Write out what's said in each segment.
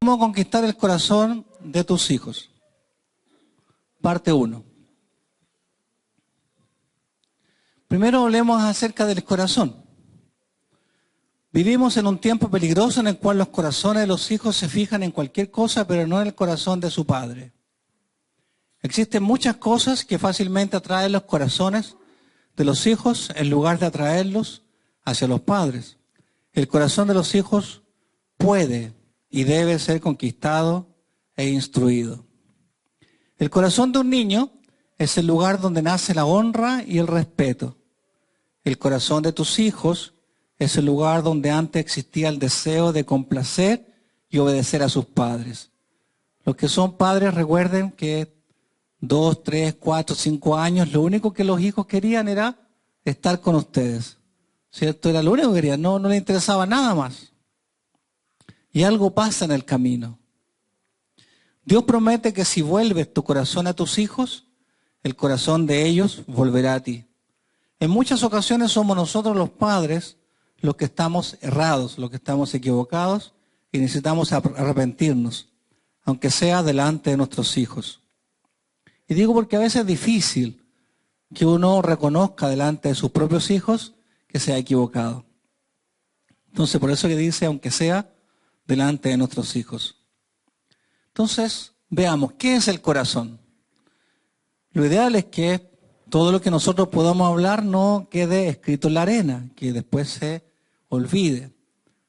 ¿Cómo conquistar el corazón de tus hijos? Parte 1. Primero hablemos acerca del corazón. Vivimos en un tiempo peligroso en el cual los corazones de los hijos se fijan en cualquier cosa, pero no en el corazón de su padre. Existen muchas cosas que fácilmente atraen los corazones de los hijos en lugar de atraerlos hacia los padres. El corazón de los hijos puede y debe ser conquistado e instruido. El corazón de un niño es el lugar donde nace la honra y el respeto. El corazón de tus hijos es el lugar donde antes existía el deseo de complacer y obedecer a sus padres. Los que son padres recuerden que 2, 3, 4, 5 años, lo único que los hijos querían era estar con ustedes. ¿Cierto? Era lo único que querían, no les interesaba nada más. Y algo pasa en el camino. Dios promete que si vuelves tu corazón a tus hijos, el corazón de ellos volverá a ti. En muchas ocasiones somos nosotros los padres los que estamos errados, los que estamos equivocados y necesitamos arrepentirnos, aunque sea delante de nuestros hijos. Y digo porque a veces es difícil que uno reconozca delante de sus propios hijos que se ha equivocado. Entonces, por eso que dice, aunque sea delante de nuestros hijos. Entonces, veamos, ¿qué es el corazón? Lo ideal es que todo lo que nosotros podamos hablar no quede escrito en la arena, que después se olvide.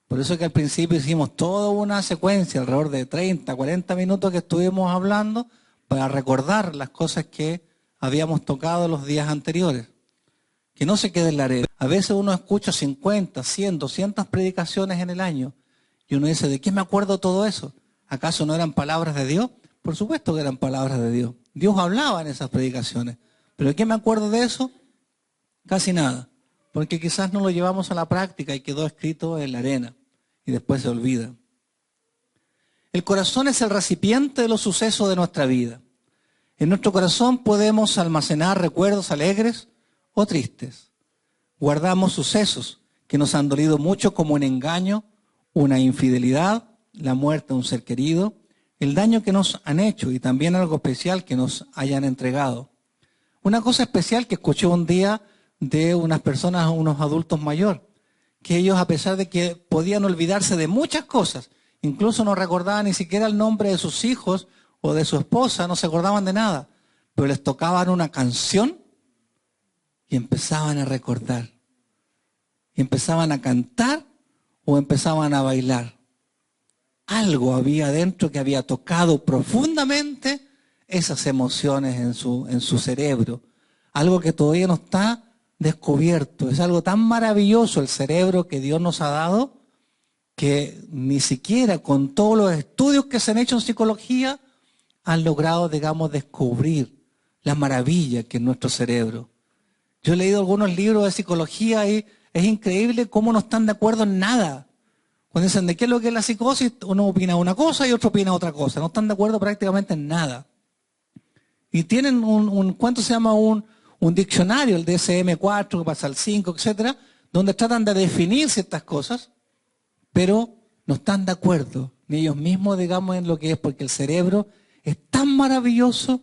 Por eso que al principio hicimos toda una secuencia, alrededor de 30, 40 minutos que estuvimos hablando, para recordar las cosas que habíamos tocado los días anteriores. Que no se quede en la arena. A veces uno escucha 50, 100, 200 predicaciones en el año y uno dice, ¿de qué me acuerdo todo eso? ¿Acaso no eran palabras de Dios? Por supuesto que eran palabras de Dios. Dios hablaba en esas predicaciones. ¿Pero de qué me acuerdo de eso? Casi nada. Porque quizás no lo llevamos a la práctica y quedó escrito en la arena y después se olvida. El corazón es el recipiente de los sucesos de nuestra vida. En nuestro corazón podemos almacenar recuerdos alegres o tristes. Guardamos sucesos que nos han dolido mucho, como un engaño, una infidelidad, la muerte de un ser querido, el daño que nos han hecho y también algo especial que nos hayan entregado. Una cosa especial que escuché un día de unas personas, unos adultos mayores, que ellos, a pesar de que podían olvidarse de muchas cosas, incluso no recordaban ni siquiera el nombre de sus hijos o de su esposa, no se acordaban de nada, pero les tocaban una canción y empezaban a recordar. Y empezaban a cantar o empezaban a bailar. Algo había dentro que había tocado profundamente esas emociones en su cerebro. Algo que todavía no está descubierto. Es algo tan maravilloso el cerebro que Dios nos ha dado, que ni siquiera con todos los estudios que se han hecho en psicología han logrado, digamos, descubrir la maravilla que es nuestro cerebro. Yo he leído algunos libros de psicología y es increíble cómo no están de acuerdo en nada. Cuando dicen de qué es lo que es la psicosis, uno opina una cosa y otro opina otra cosa. No están de acuerdo prácticamente en nada. Y tienen ¿cuánto se llama? Un diccionario, el DSM-4, que pasa al 5, etcétera, donde tratan de definir ciertas cosas, pero no están de acuerdo, ni ellos mismos, digamos, en lo que es, porque el cerebro es tan maravilloso,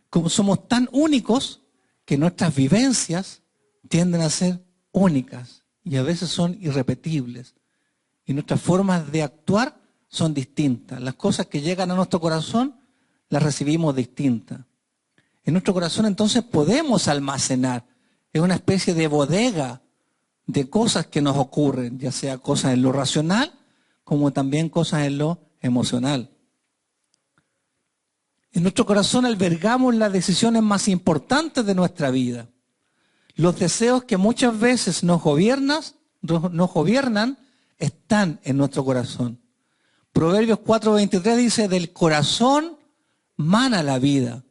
como somos tan únicos, que nuestras vivencias tienden a ser únicas y a veces son irrepetibles. Y nuestras formas de actuar son distintas. Las cosas que llegan a nuestro corazón las recibimos distintas. En nuestro corazón entonces podemos almacenar. Es una especie de bodega de cosas que nos ocurren, ya sea cosas en lo racional como también cosas en lo emocional. En nuestro corazón albergamos las decisiones más importantes de nuestra vida. Los deseos que muchas veces nos gobiernan están en nuestro corazón. Proverbios 4:23 dice, del corazón mana la vida.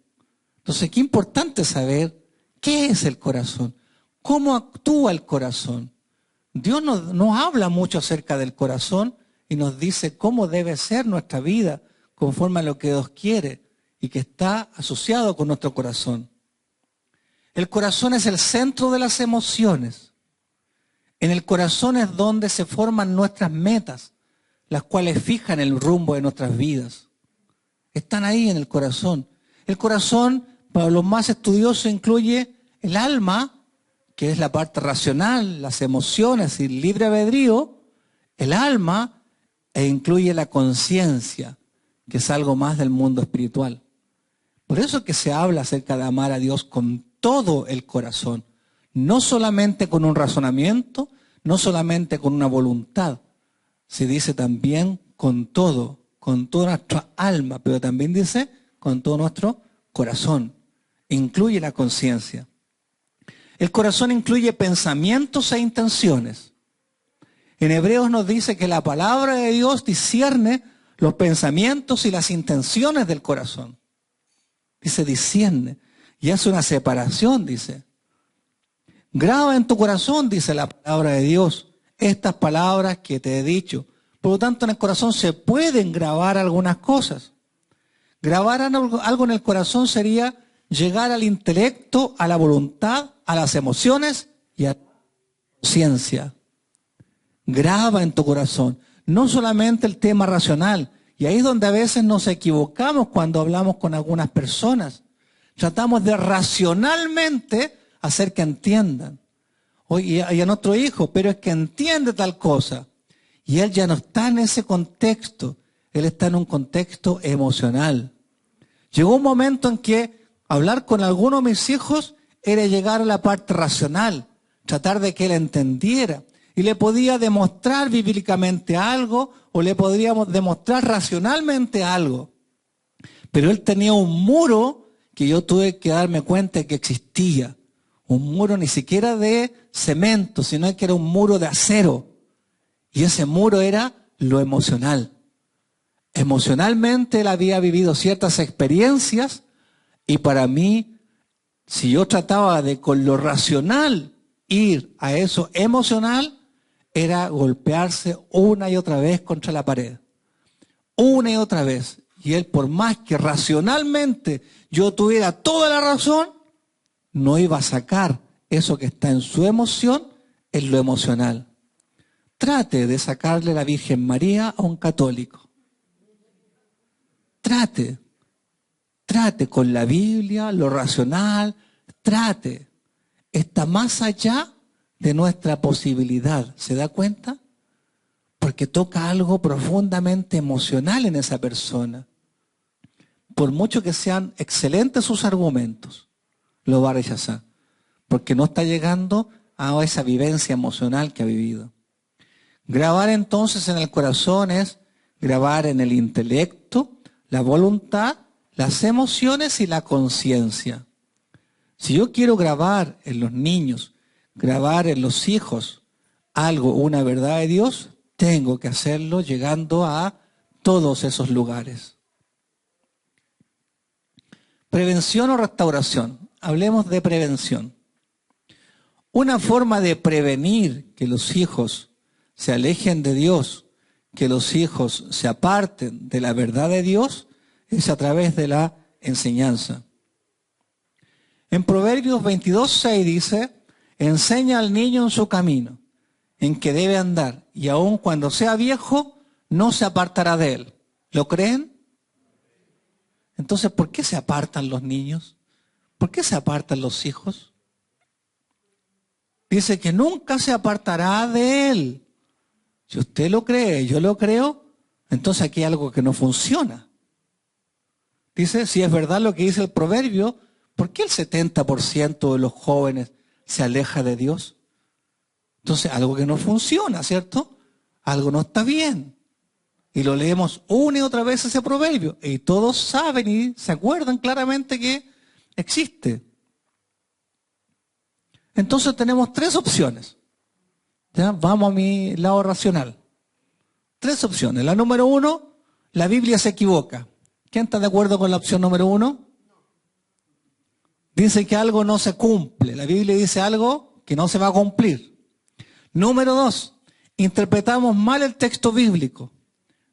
Entonces, qué importante saber qué es el corazón, cómo actúa el corazón. Dios nos habla mucho acerca del corazón y nos dice cómo debe ser nuestra vida conforme a lo que Dios quiere y que está asociado con nuestro corazón. El corazón es el centro de las emociones. En el corazón es donde se forman nuestras metas, las cuales fijan el rumbo de nuestras vidas. Están ahí en el corazón. El corazón, para los más estudiosos, incluye el alma, que es la parte racional, las emociones y el libre albedrío, el alma, e incluye la conciencia, que es algo más del mundo espiritual. Por eso es que se habla acerca de amar a Dios con todo el corazón, no solamente con un razonamiento, no solamente con una voluntad, se dice también con toda nuestra alma, pero también dice con todo nuestro corazón, incluye la conciencia. El corazón incluye pensamientos e intenciones. En Hebreos nos dice que la palabra de Dios discierne los pensamientos y las intenciones del corazón. Dice discierne y hace una separación, dice. Graba en tu corazón, dice la palabra de Dios, estas palabras que te he dicho. Por lo tanto, en el corazón se pueden grabar algunas cosas. Grabar algo en el corazón sería llegar al intelecto, a la voluntad, a las emociones y a la conciencia. Graba en tu corazón, no solamente el tema racional. Y ahí es donde a veces nos equivocamos cuando hablamos con algunas personas. Tratamos de racionalmente hacer que entiendan. Oye, y a nuestro hijo, pero es que entiende tal cosa. Y él ya no está en ese contexto. Él está en un contexto emocional. Llegó un momento en que hablar con alguno de mis hijos era llegar a la parte racional, tratar de que él entendiera. Y le podía demostrar bíblicamente algo o le podríamos demostrar racionalmente algo. Pero él tenía un muro que yo tuve que darme cuenta de que existía. Un muro ni siquiera de cemento, sino que era un muro de acero. Y ese muro era lo emocional. Emocionalmente él había vivido ciertas experiencias y para mí, si yo trataba de con lo racional ir a eso emocional, era golpearse una y otra vez contra la pared. Una y otra vez. Y él, por más que racionalmente yo tuviera toda la razón, no iba a sacar eso que está en su emoción en lo emocional. Trate de sacarle la Virgen María a un católico. Trate con la Biblia, lo racional, trate. Está más allá de nuestra posibilidad. ¿Se da cuenta? Porque toca algo profundamente emocional en esa persona. Por mucho que sean excelentes sus argumentos, lo va a rechazar. Porque no está llegando a esa vivencia emocional que ha vivido. Grabar entonces en el corazón es grabar en el intelecto, la voluntad, las emociones y la conciencia. Si yo quiero grabar en los niños, grabar en los hijos algo, una verdad de Dios, tengo que hacerlo llegando a todos esos lugares. Prevención o restauración. Hablemos de prevención. Una forma de prevenir que los hijos se alejen de Dios, que los hijos se aparten de la verdad de Dios, es a través de la enseñanza. En Proverbios 22:6 dice, enseña al niño en su camino, en que debe andar, y aun cuando sea viejo, no se apartará de él. ¿Lo creen? Entonces, ¿por qué se apartan los niños? ¿Por qué se apartan los hijos? Dice que nunca se apartará de él. Si usted lo cree, yo lo creo, entonces aquí hay algo que no funciona. Dice, si es verdad lo que dice el proverbio, ¿por qué el 70% de los jóvenes se aleja de Dios? Entonces, algo que no funciona, ¿cierto? Algo no está bien. Y lo leemos una y otra vez ese proverbio. Y todos saben y se acuerdan claramente que existe. Entonces tenemos tres opciones. ¿Ya? Vamos a mi lado racional. Tres opciones. La número 1, la Biblia se equivoca. ¿Quién está de acuerdo con la opción número 1? Dice que algo no se cumple. La Biblia dice algo que no se va a cumplir. Número 2, interpretamos mal el texto bíblico.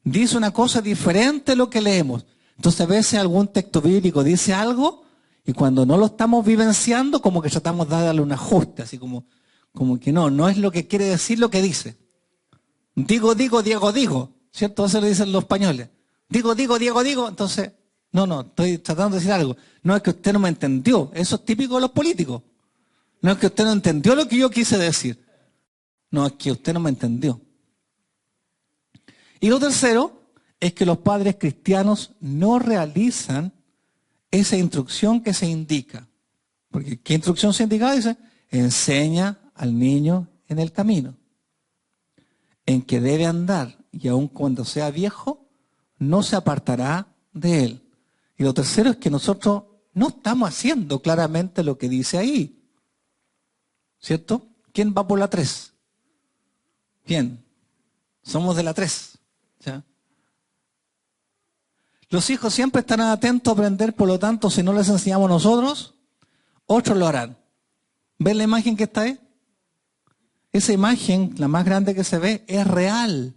Dice una cosa diferente a lo que leemos. Entonces a veces algún texto bíblico dice algo y cuando no lo estamos vivenciando como que tratamos de darle un ajuste, así como que no es lo que quiere decir lo que dice. Digo, ¿cierto? Eso lo dicen los españoles. Digo. Entonces, no, estoy tratando de decir algo. No es que usted no me entendió. Eso es típico de los políticos. No es que usted no entendió lo que yo quise decir. No, es que usted no me entendió. Y lo tercero es que los padres cristianos no realizan esa instrucción que se indica. Porque ¿qué instrucción se indica? Dice, enseña al niño en el camino en que debe andar, y aun cuando sea viejo, no se apartará de él. Y lo tercero es que nosotros no estamos haciendo claramente lo que dice ahí. ¿Cierto? ¿Quién va por la 3? Bien, somos de la 3. ¿Ya? Los hijos siempre estarán atentos a aprender, por lo tanto, si no les enseñamos nosotros, otros lo harán. ¿Ven la imagen que está ahí? Esa imagen, la más grande que se ve, es real.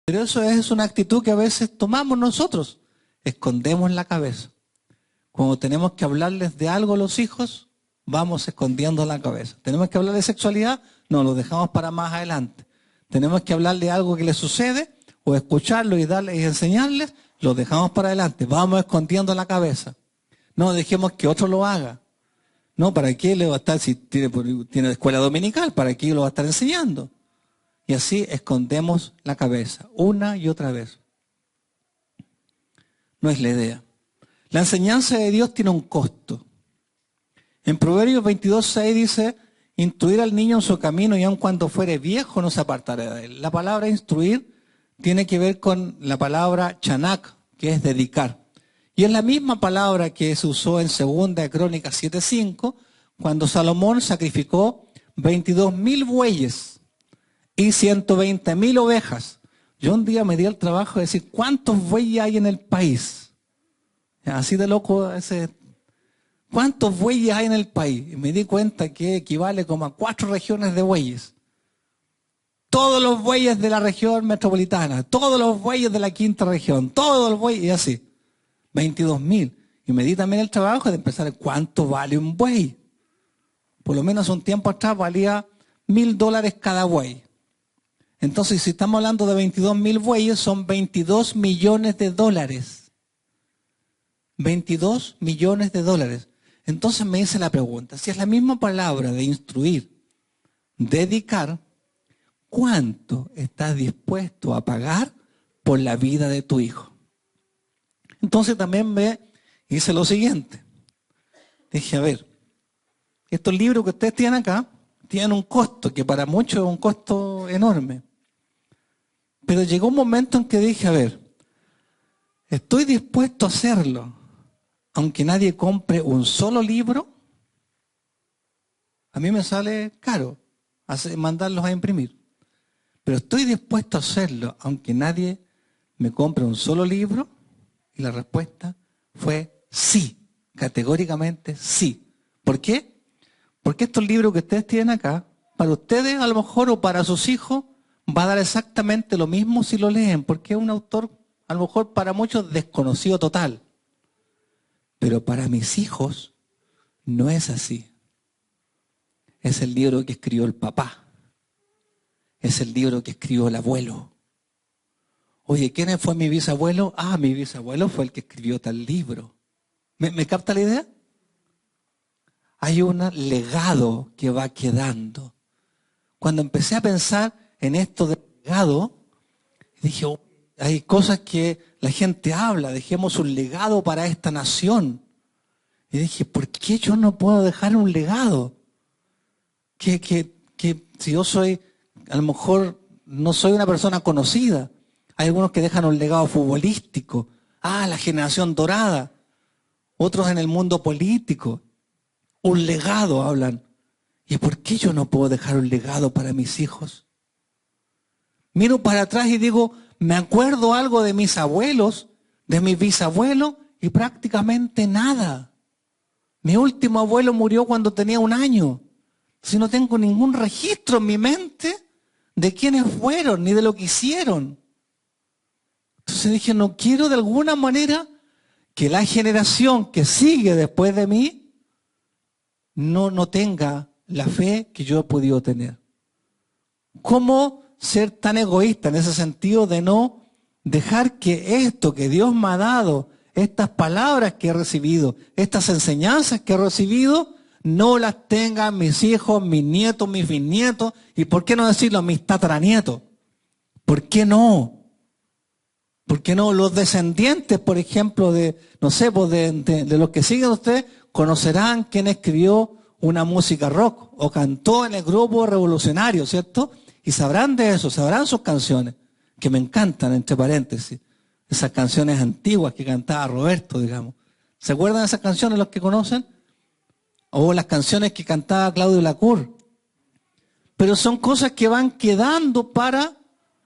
Pero eso es una actitud que a veces tomamos nosotros. Escondemos la cabeza. Cuando tenemos que hablarles de algo a los hijos, vamos escondiendo la cabeza. Tenemos que hablar de sexualidad, no, lo dejamos para más adelante. Tenemos que hablar de algo que les sucede, o escucharlo y darles y enseñarles, lo dejamos para adelante. Vamos escondiendo la cabeza. No dejemos que otro lo haga. No, ¿para qué le va a estar, si tiene escuela dominical, para qué lo va a estar enseñando? Y así escondemos la cabeza, una y otra vez. No es la idea. La enseñanza de Dios tiene un costo. En Proverbios 22:6 dice, instruir al niño en su camino y aun cuando fuere viejo no se apartará de él. La palabra instruir tiene que ver con la palabra chanak, que es dedicar. Y es la misma palabra que se usó en 2 de Crónicas 7:5, cuando Salomón sacrificó 22,000 bueyes y 120,000 ovejas. Yo un día me di el trabajo de decir, ¿cuántos bueyes hay en el país? Así de loco ese... ¿Cuántos bueyes hay en el país? Y me di cuenta que equivale como a 4 regiones de bueyes. Todos los bueyes de la región metropolitana, todos los bueyes de la 5ª región, todos los bueyes, y así. 22,000. Y me di también el trabajo de empezar a cuánto vale un buey. Por lo menos un tiempo atrás valía $1,000 cada buey. Entonces, si estamos hablando de 22,000 bueyes, son $22 millones. 22 millones de dólares. Entonces me hice la pregunta, si es la misma palabra de instruir, dedicar, ¿cuánto estás dispuesto a pagar por la vida de tu hijo? Entonces también me hice lo siguiente. Dije, a ver, estos libros que ustedes tienen acá tienen un costo, que para muchos es un costo enorme. Pero llegó un momento en que dije, a ver, ¿estoy dispuesto a hacerlo aunque nadie compre un solo libro? A mí me sale caro mandarlos a imprimir. Pero ¿estoy dispuesto a hacerlo aunque nadie me compre un solo libro? Y la respuesta fue sí, categóricamente sí. ¿Por qué? Porque estos libros que ustedes tienen acá, para ustedes a lo mejor o para sus hijos, va a dar exactamente lo mismo si lo leen, porque es un autor a lo mejor para muchos desconocido total. Pero para mis hijos no es así. Es el libro que escribió el papá. Es el libro que escribió el abuelo. Oye, ¿quién fue mi bisabuelo? Ah, mi bisabuelo fue el que escribió tal libro. ¿Me capta la idea? Hay un legado que va quedando. Cuando empecé a pensar en esto del legado, dije, oh, hay cosas que la gente habla, dejemos un legado para esta nación. Y dije, ¿por qué yo no puedo dejar un legado? Que si yo soy, a lo mejor no soy una persona conocida. Hay algunos que dejan un legado futbolístico. Ah, la generación dorada. Otros en el mundo político. Un legado hablan. ¿Y por qué yo no puedo dejar un legado para mis hijos? Miro para atrás y digo, me acuerdo algo de mis abuelos, de mis bisabuelos, y prácticamente nada. Mi último abuelo murió cuando tenía 1 año. Si no tengo ningún registro en mi mente de quiénes fueron, ni de lo que hicieron. Entonces dije, no quiero de alguna manera que la generación que sigue después de mí no tenga la fe que yo he podido tener. ¿Cómo ser tan egoísta en ese sentido de no dejar que esto que Dios me ha dado, estas palabras que he recibido, estas enseñanzas que he recibido, no las tengan mis hijos, mis nietos, mis bisnietos, y por qué no decirlo, mis tataranietos. ¿Por qué no? ¿Por qué no? Los descendientes, por ejemplo, no sé, pues de los que siguen ustedes, conocerán quién escribió una música rock o cantó en el grupo revolucionario, ¿cierto? Y sabrán de eso, sabrán sus canciones, que me encantan, entre paréntesis. Esas canciones antiguas que cantaba Roberto, digamos. ¿Se acuerdan de esas canciones los que conocen? O las canciones que cantaba Claudio Lacour. Pero son cosas que van quedando para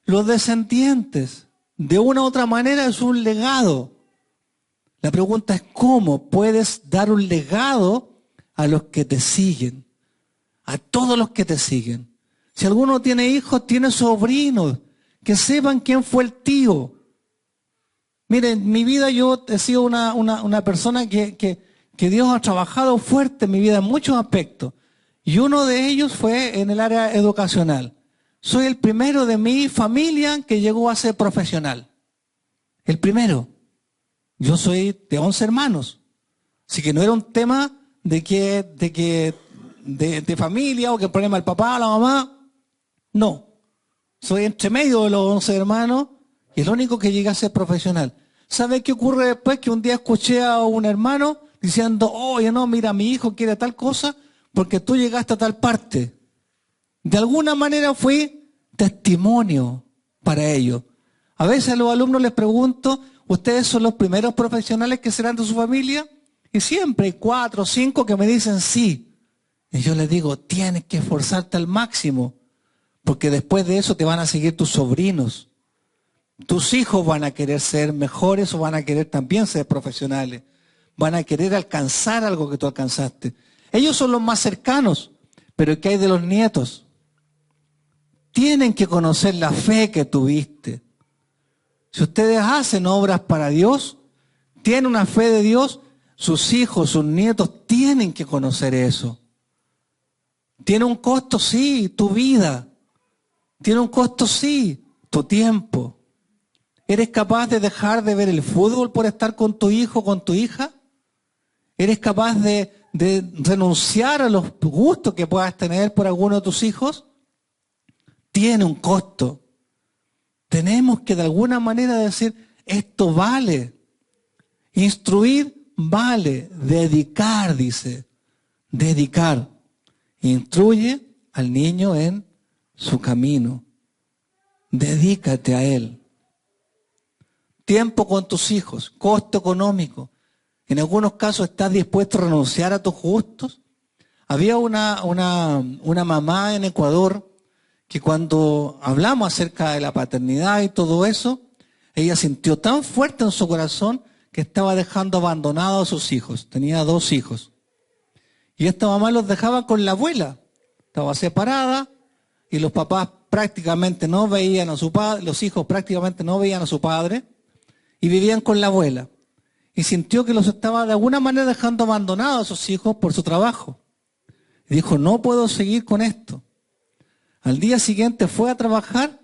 los descendientes. De una u otra manera es un legado. La pregunta es cómo puedes dar un legado a los que te siguen, a todos los que te siguen. Si alguno tiene hijos, tiene sobrinos, que sepan quién fue el tío. Miren, en mi vida yo he sido una persona que Dios ha trabajado fuerte en mi vida en muchos aspectos. Y uno de ellos fue en el área educacional. Soy el primero de mi familia que llegó a ser profesional. El primero. Yo soy de 11 hermanos. Así que no era un tema de familia o que el problema del papá o la mamá. No. Soy entre medio de los 11 hermanos y el único que llega a ser profesional. ¿Sabe qué ocurre después? Que un día escuché a un hermano diciendo, oye, no, mira, mi hijo quiere tal cosa porque tú llegaste a tal parte. De alguna manera fui testimonio para ellos. A veces a los alumnos les pregunto, ¿ustedes son los primeros profesionales que serán de su familia? Y siempre hay 4 o 5 que me dicen sí. Y yo les digo, tienes que esforzarte al máximo, porque después de eso te van a seguir tus sobrinos. Tus hijos van a querer ser mejores o van a querer también ser profesionales. Van a querer alcanzar algo que tú alcanzaste. Ellos son los más cercanos, pero ¿qué hay de los nietos? Tienen que conocer la fe que tuviste. Si ustedes hacen obras para Dios, tienen una fe de Dios, sus hijos, sus nietos tienen que conocer eso. Tiene un costo, sí, tu vida. Tiene un costo, sí, tu tiempo. ¿Eres capaz de dejar de ver el fútbol por estar con tu hijo o con tu hija? ¿Eres capaz de renunciar a los gustos que puedas tener por alguno de tus hijos? Tiene un costo. Tenemos que de alguna manera decir, esto vale. Instruir vale. Dedicar, dice. Dedicar. Instruye al niño en su camino. Dedícate a él. Tiempo con tus hijos, costo económico. En algunos casos estás dispuesto a renunciar a tus gustos. Había una mamá en Ecuador que cuando hablamos acerca de la paternidad y todo eso, ella sintió tan fuerte en su corazón que estaba dejando abandonados a sus hijos. Tenía 2 hijos. Y esta mamá los dejaba con la abuela. Estaba separada y los papás prácticamente no veían a su padre, los hijos prácticamente no veían a su padre y vivían con la abuela. Y sintió que los estaba de alguna manera dejando abandonados a sus hijos por su trabajo. Y dijo, no puedo seguir con esto. Al día siguiente fue a trabajar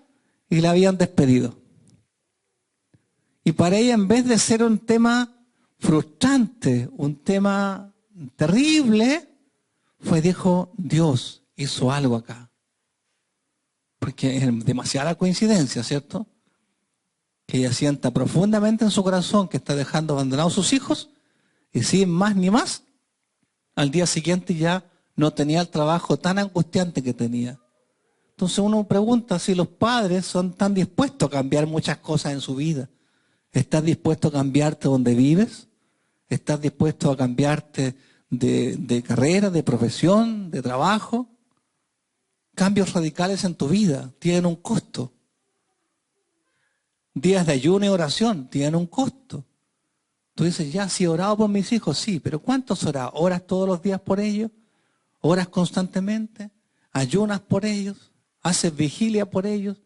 y la habían despedido. Y para ella, en vez de ser un tema frustrante, un tema terrible, dijo, Dios hizo algo acá. Porque es demasiada coincidencia, ¿cierto? Que ella sienta profundamente en su corazón que está dejando abandonados sus hijos y sin más ni más, al día siguiente ya no tenía el trabajo tan angustiante que tenía. Entonces uno pregunta si los padres son tan dispuestos a cambiar muchas cosas en su vida. ¿Estás dispuesto a cambiarte donde vives? ¿Estás dispuesto a cambiarte de carrera, de profesión, de trabajo? Cambios radicales en tu vida tienen un costo. Días de ayuno y oración tienen un costo. Tú dices, ya, sí he orado por mis hijos, sí, pero ¿cuántos oras? ¿Oras todos los días por ellos? ¿Oras constantemente? ¿Ayunas por ellos? ¿Haces vigilia por ellos?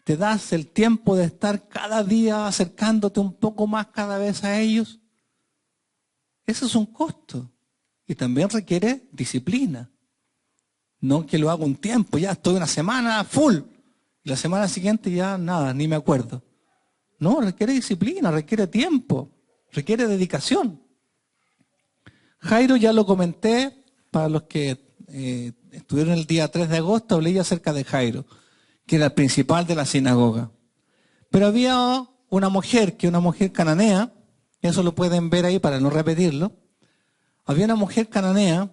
¿Te das el tiempo de estar cada día acercándote un poco más cada vez a ellos? Eso es un costo y también requiere disciplina. No que lo haga un tiempo, ya estoy una semana full La semana siguiente ya nada, ni me acuerdo. No, requiere disciplina, requiere tiempo, requiere dedicación. Jairo ya lo comenté, para los que estuvieron el día 3 de agosto, hablé acerca de Jairo, que era el principal de la sinagoga. Pero había una mujer, que una mujer cananea, eso lo pueden ver ahí para no repetirlo. Había una mujer cananea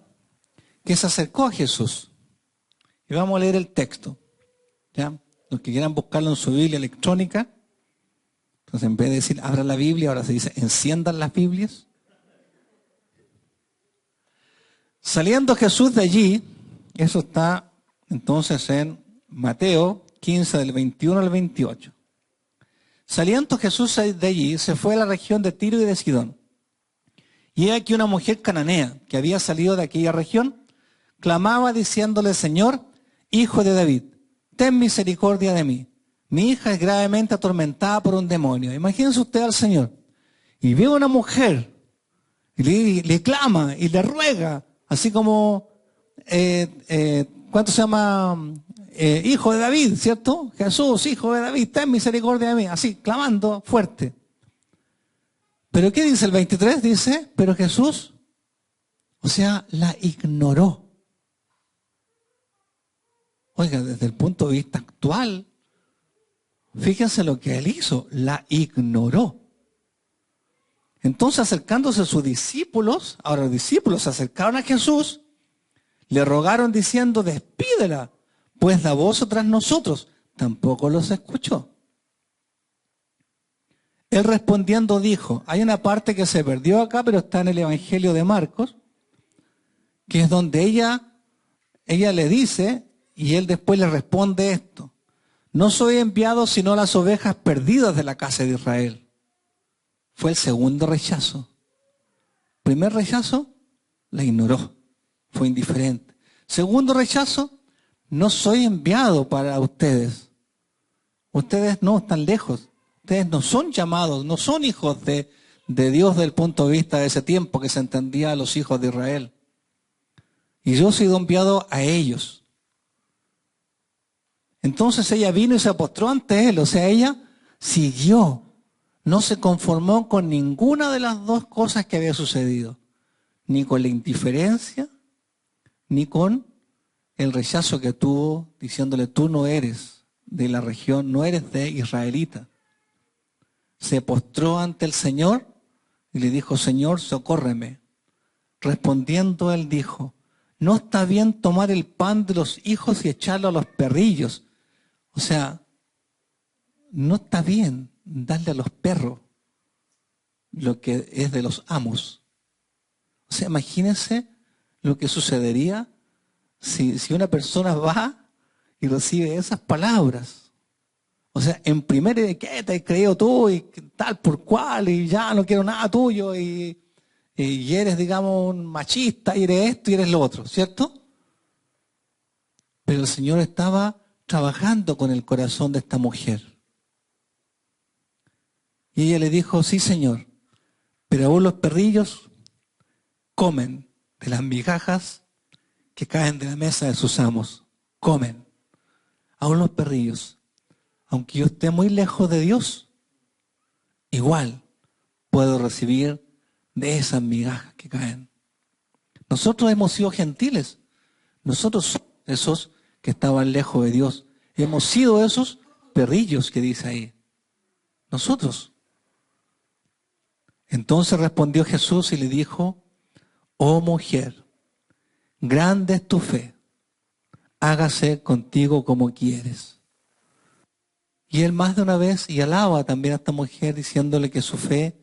que se acercó a Jesús. Y vamos a leer el texto. ¿Ya? Los que quieran buscarlo en su Biblia electrónica. Entonces, en vez de decir abra la Biblia, ahora se dice enciendan las Biblias. Saliendo Jesús de allí, eso está entonces en Mateo 15, del 21 al 28. Saliendo Jesús de allí, se fue a la región de Tiro y de Sidón. Y he aquí una mujer cananea que había salido de aquella región, clamaba diciéndole: Señor, Hijo de David, ten misericordia de mí. Mi hija es gravemente atormentada por un demonio. Imagínense usted al Señor. Y ve a una mujer, y le clama y le ruega, así como, ¿cuánto se llama? Hijo de David, ¿cierto? Jesús, Hijo de David, ten misericordia de mí. Así, clamando fuerte. ¿Pero qué dice el 23? Dice, pero Jesús, o sea, la ignoró. Oiga, desde el punto de vista actual, fíjense lo que él hizo, la ignoró. Entonces, acercándose a sus discípulos, ahora los discípulos se acercaron a Jesús, le rogaron diciendo: despídela, pues da voz tras nosotros. Tampoco los escuchó. Él respondiendo dijo, hay una parte que se perdió acá, pero está en el Evangelio de Marcos, que es donde ella le dice, y él después le responde esto: no soy enviado sino a las ovejas perdidas de la casa de Israel. Fue el segundo rechazo. Primer rechazo, la ignoró, fue indiferente. Segundo rechazo, no soy enviado para ustedes. Ustedes no están lejos. Ustedes no son llamados, no son hijos de Dios desde el punto de vista de ese tiempo que se entendía a los hijos de Israel. Y yo he sido enviado a ellos. Entonces ella vino y se postró ante él. O sea, ella siguió. No se conformó con ninguna de las dos cosas que había sucedido. Ni con la indiferencia, ni con el rechazo que tuvo, diciéndole: tú no eres de la región, no eres de israelita. Se postró ante el Señor y le dijo: Señor, socórreme. Respondiendo él dijo: no está bien tomar el pan de los hijos y echarlo a los perrillos. O sea, no está bien darle a los perros lo que es de los amos. O sea, imagínense lo que sucedería si una persona va y recibe esas palabras. O sea, en primer, ¿qué te has creído tú? Y tal por cual, y ya no quiero nada tuyo, y eres, digamos, un machista, y eres esto y eres lo otro, ¿cierto? Pero el Señor estaba trabajando con el corazón de esta mujer. Y ella le dijo: sí, Señor, pero aún los perrillos comen de las migajas que caen de la mesa de sus amos. Comen. Aún los perrillos. Aunque yo esté muy lejos de Dios, igual puedo recibir de esas migajas que caen. Nosotros hemos sido gentiles. Nosotros somos esos que estaban lejos de Dios. Hemos sido esos perrillos que dice ahí. Nosotros. Entonces respondió Jesús y le dijo: oh mujer, grande es tu fe, hágase contigo como quieres. Y él más de una vez, y alaba también a esta mujer diciéndole que su fe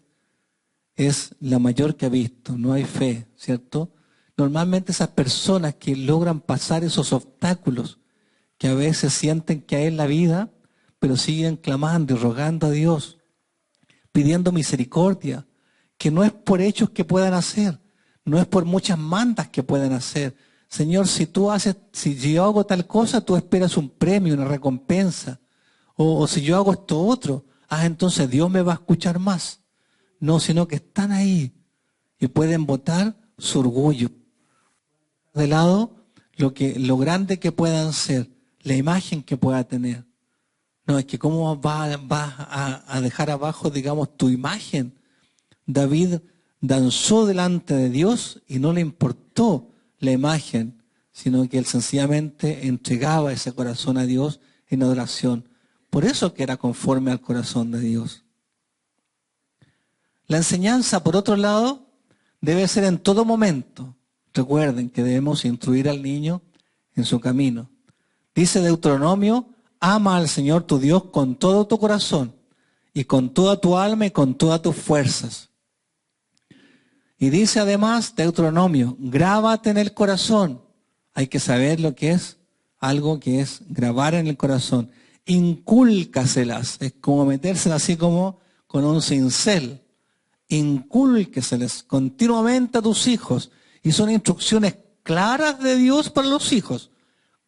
es la mayor que ha visto. No hay fe, ¿cierto? Normalmente esas personas que logran pasar esos obstáculos, que a veces sienten que hay en la vida, pero siguen clamando y rogando a Dios, pidiendo misericordia, que no es por hechos que puedan hacer, no es por muchas mandas que puedan hacer. Señor, si yo hago tal cosa, tú esperas un premio, una recompensa. O si yo hago esto otro, entonces Dios me va a escuchar más. No, sino que están ahí y pueden botar su orgullo. De lado lo grande que puedan ser, la imagen que pueda tener. No, es que cómo vas a dejar abajo, digamos, tu imagen. David danzó delante de Dios y no le importó la imagen, sino que él sencillamente entregaba ese corazón a Dios en adoración. Por eso que era conforme al corazón de Dios. La enseñanza, por otro lado, debe ser en todo momento. Recuerden que debemos instruir al niño en su camino. Dice Deuteronomio, ama al Señor tu Dios con todo tu corazón y con toda tu alma y con todas tus fuerzas. Y dice además Deuteronomio, grábate en el corazón. Hay que saber lo que es algo que es grabar en el corazón. Incúlcaselas, es como metérselas así como con un cincel. Incúlqueselas continuamente a tus hijos. Y son instrucciones claras de Dios para los hijos.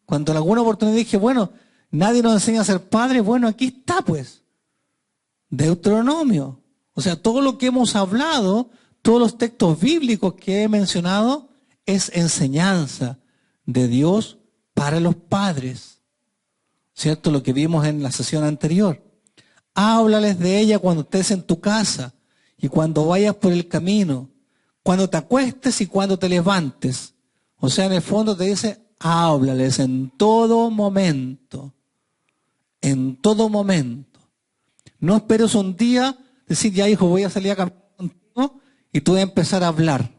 Cuando en alguna oportunidad dije, bueno, nadie nos enseña a ser padres, bueno, aquí está pues. Deuteronomio. O sea, todo lo que hemos hablado, todos los textos bíblicos que he mencionado, es enseñanza de Dios para los padres. ¿Cierto? Lo que vimos en la sesión anterior. Háblales de ella cuando estés en tu casa y cuando vayas por el camino, cuando te acuestes y cuando te levantes. O sea, en el fondo te dice, háblales en todo momento. En todo momento. No esperes un día, decir, ya hijo, voy a salir a caminar contigo y tú vas a empezar a hablar.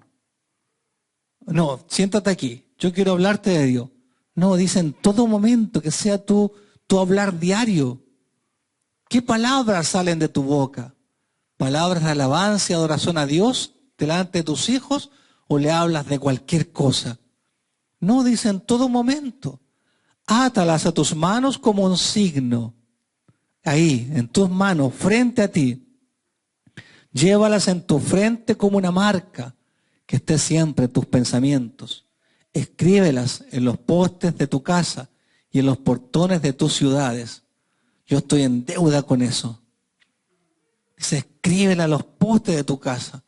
No, siéntate aquí, yo quiero hablarte de Dios. No, dice en todo momento, que sea tu hablar diario. ¿Qué palabras salen de tu boca? ¿Palabras de alabanza y adoración a Dios delante de tus hijos o le hablas de cualquier cosa? No, dice en todo momento. Átalas a tus manos como un signo. Ahí, en tus manos, frente a ti. Llévalas en tu frente como una marca que esté siempre en tus pensamientos. Escríbelas en los postes de tu casa y en los portones de tus ciudades. Yo estoy en deuda con eso. Dice, escríbela a los postes de tu casa.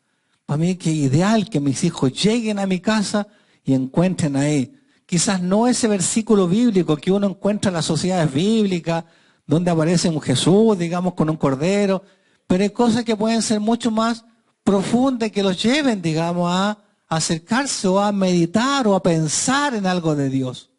Para mí que es ideal que mis hijos lleguen a mi casa y encuentren ahí. Quizás no ese versículo bíblico que uno encuentra en las sociedades bíblicas, donde aparece un Jesús, digamos, con un cordero, pero hay cosas que pueden ser mucho más profundas que los lleven, digamos, a acercarse o a meditar o a pensar en algo de Dios.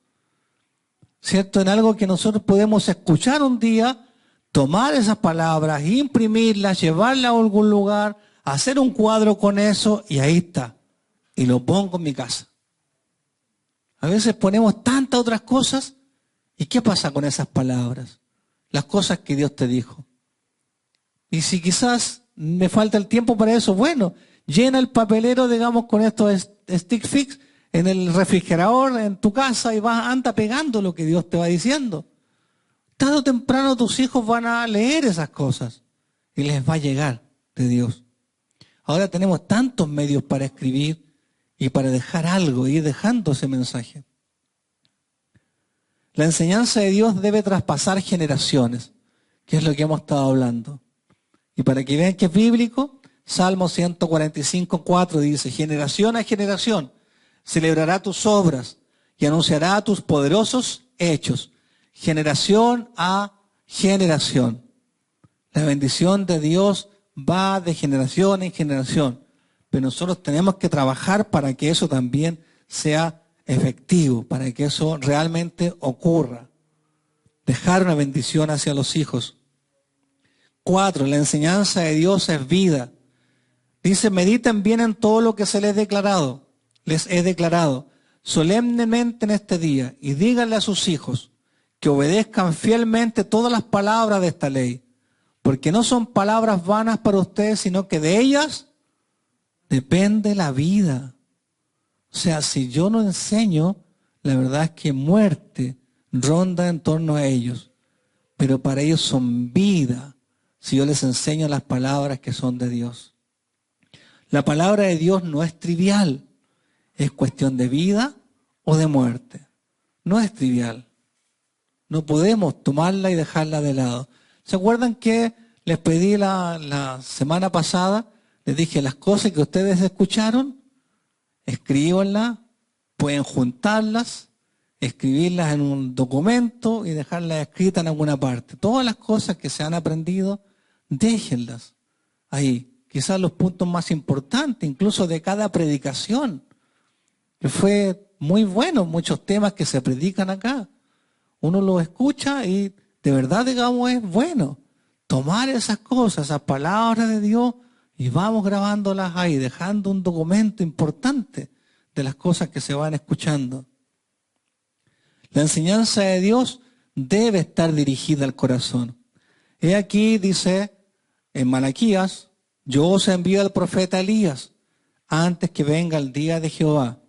¿Cierto? En algo que nosotros podemos escuchar un día, tomar esas palabras, imprimirlas, llevarlas a algún lugar, hacer un cuadro con eso y ahí está. Y lo pongo en mi casa. A veces ponemos tantas otras cosas y ¿qué pasa con esas palabras? Las cosas que Dios te dijo. Y si quizás me falta el tiempo para eso, bueno, llena el papelero, digamos, con estos stick fix en el refrigerador, en tu casa y anda pegando lo que Dios te va diciendo. Tarde o temprano tus hijos van a leer esas cosas y les va a llegar de Dios. Ahora tenemos tantos medios para escribir y para dejar algo, ir dejando ese mensaje. La enseñanza de Dios debe traspasar generaciones, que es lo que hemos estado hablando. Y para que vean que es bíblico, Salmo 145:4 dice, generación a generación celebrará tus obras y anunciará tus poderosos hechos. Generación a generación. La bendición de Dios va de generación en generación. Pero nosotros tenemos que trabajar para que eso también sea efectivo, para que eso realmente ocurra. Dejar una bendición hacia los hijos. 4. La enseñanza de Dios es vida. Dice, mediten bien en todo lo que se les he declarado solemnemente en este día y díganle a sus hijos que obedezcan fielmente todas las palabras de esta ley, porque no son palabras vanas para ustedes, sino que de ellas depende la vida. O sea, si yo no enseño, la verdad es que muerte ronda en torno a ellos, pero para ellos son vida, si yo les enseño las palabras que son de Dios. La palabra de Dios no es trivial, es cuestión de vida o de muerte. No es trivial. No podemos tomarla y dejarla de lado. ¿Se acuerdan que les pedí la semana pasada? Les dije las cosas que ustedes escucharon, escríbanlas, pueden juntarlas escribirlas en un documento y dejarlas escritas en alguna parte. Todas las cosas que se han aprendido, déjenlas ahí. Quizás los puntos más importantes, incluso de cada predicación, que fue muy bueno, muchos temas que se predican acá. Uno los escucha y de verdad, digamos, es bueno tomar esas cosas, esas palabras de Dios, y vamos grabándolas ahí, dejando un documento importante de las cosas que se van escuchando. La enseñanza de Dios debe estar dirigida al corazón. He aquí, dice en Malaquías, yo os envío al profeta Elías antes que venga el día de Jehová,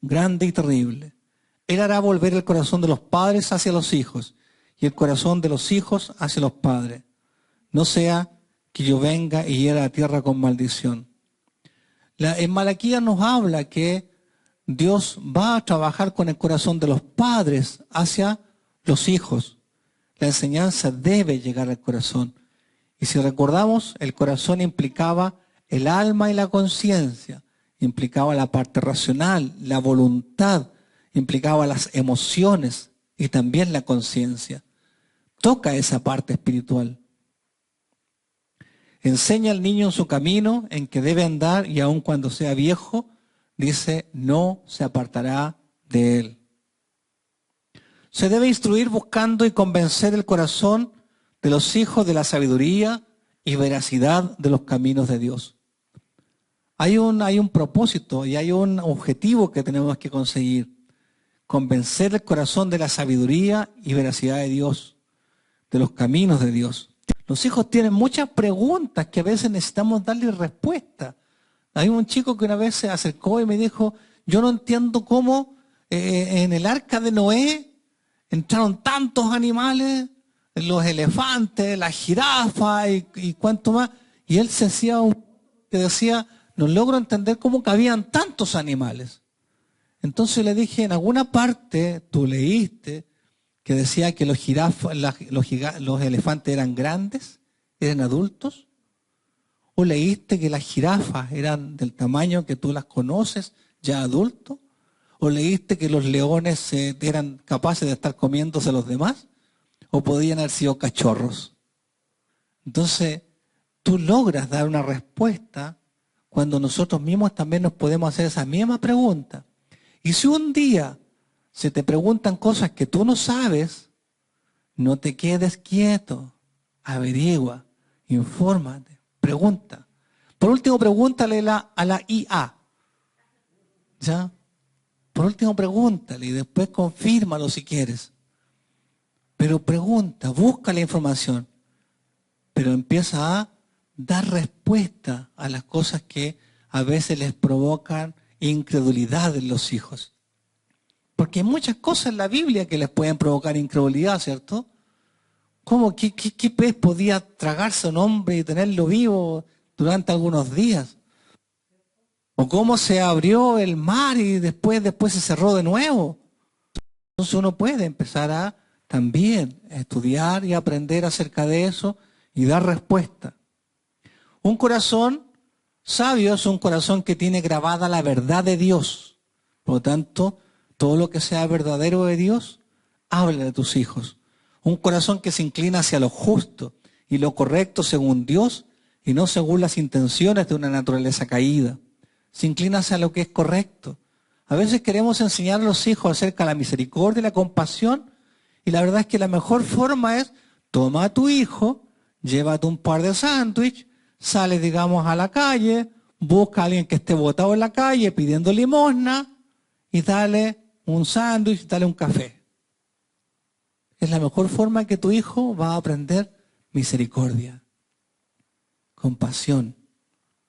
grande y terrible. Él hará volver el corazón de los padres hacia los hijos y el corazón de los hijos hacia los padres. No sea que yo venga y hiera la tierra con maldición. En Malaquías nos habla que Dios va a trabajar con el corazón de los padres hacia los hijos. La enseñanza debe llegar al corazón. Y si recordamos, el corazón implicaba el alma y la conciencia, implicaba la parte racional, la voluntad, implicaba las emociones y también la conciencia. Toca esa parte espiritual. Enseña al niño en su camino en que debe andar y aun cuando sea viejo, dice, no se apartará de él. Se debe instruir buscando y convencer el corazón de los hijos de la sabiduría y veracidad de los caminos de Dios. Hay un propósito y hay un objetivo que tenemos que conseguir. Convencer el corazón de la sabiduría y veracidad de Dios, de los caminos de Dios. Los hijos tienen muchas preguntas que a veces necesitamos darle respuesta. Hay un chico que una vez se acercó y me dijo, yo no entiendo cómo en el arca de Noé entraron tantos animales, los elefantes, la jirafa y cuánto más. Y él que decía, no logro entender cómo cabían tantos animales. Entonces le dije, en alguna parte tú leíste que decía que los elefantes eran grandes, eran adultos. ¿O leíste que las jirafas eran del tamaño que tú las conoces, ya adultos? ¿O leíste que los leones eran capaces de estar comiéndose a los demás? ¿O podían haber sido cachorros? Entonces, tú logras dar una respuesta cuando nosotros mismos también nos podemos hacer esa misma pregunta. Y si un día se te preguntan cosas que tú no sabes, no te quedes quieto, averigua, infórmate. Pregunta. Por último, pregúntale a la IA. ¿Ya? Por último, pregúntale y después confírmalo si quieres. Pero pregunta, busca la información. Pero empieza a dar respuesta a las cosas que a veces les provocan incredulidad en los hijos. Porque hay muchas cosas en la Biblia que les pueden provocar incredulidad, ¿cierto? ¿Cómo? ¿Qué pez podía tragarse a un hombre y tenerlo vivo durante algunos días? ¿O cómo se abrió el mar y después se cerró de nuevo? Entonces uno puede empezar a también estudiar y aprender acerca de eso y dar respuesta. Un corazón sabio es un corazón que tiene grabada la verdad de Dios. Por lo tanto, todo lo que sea verdadero de Dios, habla de tus hijos. Un corazón que se inclina hacia lo justo y lo correcto según Dios y no según las intenciones de una naturaleza caída. Se inclina hacia lo que es correcto. A veces queremos enseñar a los hijos acerca de la misericordia y la compasión y la verdad es que la mejor forma es toma a tu hijo, llévate un par de sándwiches, sale digamos a la calle, busca a alguien que esté botado en la calle pidiendo limosna y dale un sándwich, dale un café. Es la mejor forma que tu hijo va a aprender misericordia, compasión.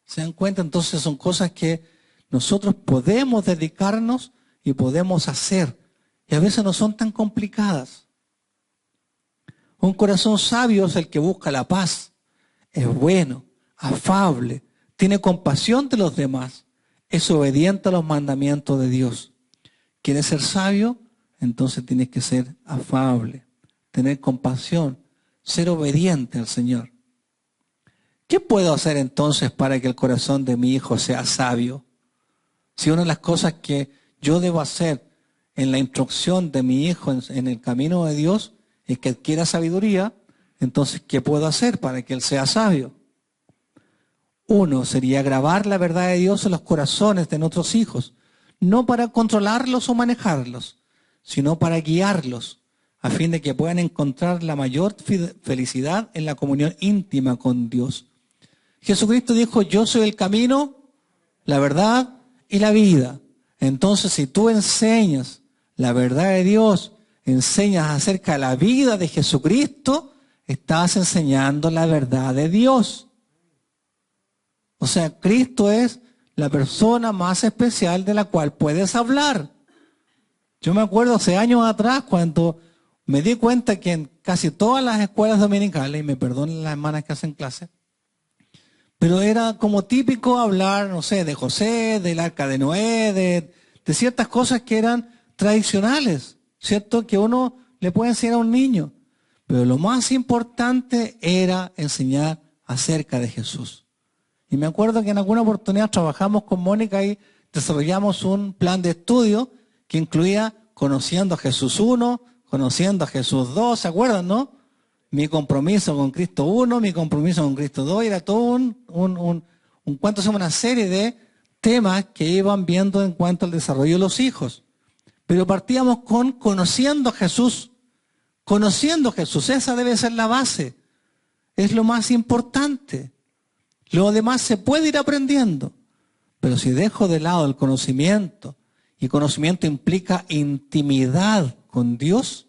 ¿Se dan cuenta? Entonces son cosas que nosotros podemos dedicarnos y podemos hacer. Y a veces no son tan complicadas. Un corazón sabio es el que busca la paz. Es bueno, afable, tiene compasión de los demás. Es obediente a los mandamientos de Dios. ¿Quieres ser sabio? Entonces tienes que ser afable, tener compasión, ser obediente al Señor. ¿Qué puedo hacer entonces para que el corazón de mi hijo sea sabio? Si una de las cosas que yo debo hacer en la instrucción de mi hijo en el camino de Dios es que adquiera sabiduría, entonces, ¿qué puedo hacer para que él sea sabio? Uno sería grabar la verdad de Dios en los corazones de nuestros hijos, no para controlarlos o manejarlos, sino para guiarlos, a fin de que puedan encontrar la mayor felicidad en la comunión íntima con Dios. Jesucristo dijo, yo soy el camino, la verdad y la vida. Entonces, si tú enseñas la verdad de Dios, enseñas acerca de la vida de Jesucristo, estás enseñando la verdad de Dios. O sea, Cristo es la persona más especial de la cual puedes hablar. Yo me acuerdo hace años atrás cuando me di cuenta que en casi todas las escuelas dominicales, y me perdonen las hermanas que hacen clase, pero era como típico hablar, no sé, de José, del Arca de Noé, de ciertas cosas que eran tradicionales, ¿cierto? Que uno le puede enseñar a un niño. Pero lo más importante era enseñar acerca de Jesús. Y me acuerdo que en alguna oportunidad trabajamos con Mónica y desarrollamos un plan de estudio que incluía conociendo a Jesús 1, conociendo a Jesús 2, ¿se acuerdan, no? Mi compromiso con Cristo 1, mi compromiso con Cristo 2, era todo una serie de temas que iban viendo en cuanto al desarrollo de los hijos. Pero partíamos con conociendo a Jesús. Conociendo a Jesús, esa debe ser la base. Es lo más importante. Lo demás se puede ir aprendiendo. Pero si dejo de lado el conocimiento, y conocimiento implica intimidad con Dios,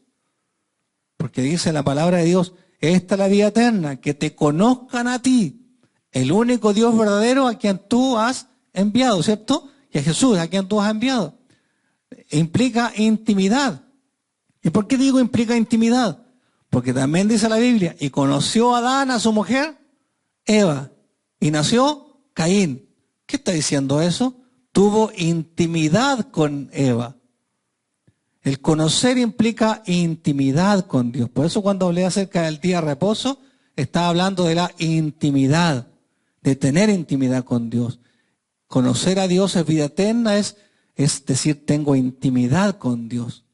porque dice la palabra de Dios, esta es la vida eterna, que te conozcan a ti, el único Dios verdadero a quien tú has enviado, ¿cierto? Y a Jesús, a quien tú has enviado. Implica intimidad. ¿Y por qué digo implica intimidad? Porque también dice la Biblia, y conoció Adán a su mujer, Eva, y nació Caín. ¿Qué está diciendo eso? Tuvo intimidad con Eva. El conocer implica intimidad con Dios. Por eso cuando hablé acerca del día de reposo, estaba hablando de la intimidad, de tener intimidad con Dios. Conocer a Dios es vida eterna, es decir, tengo intimidad con Dios.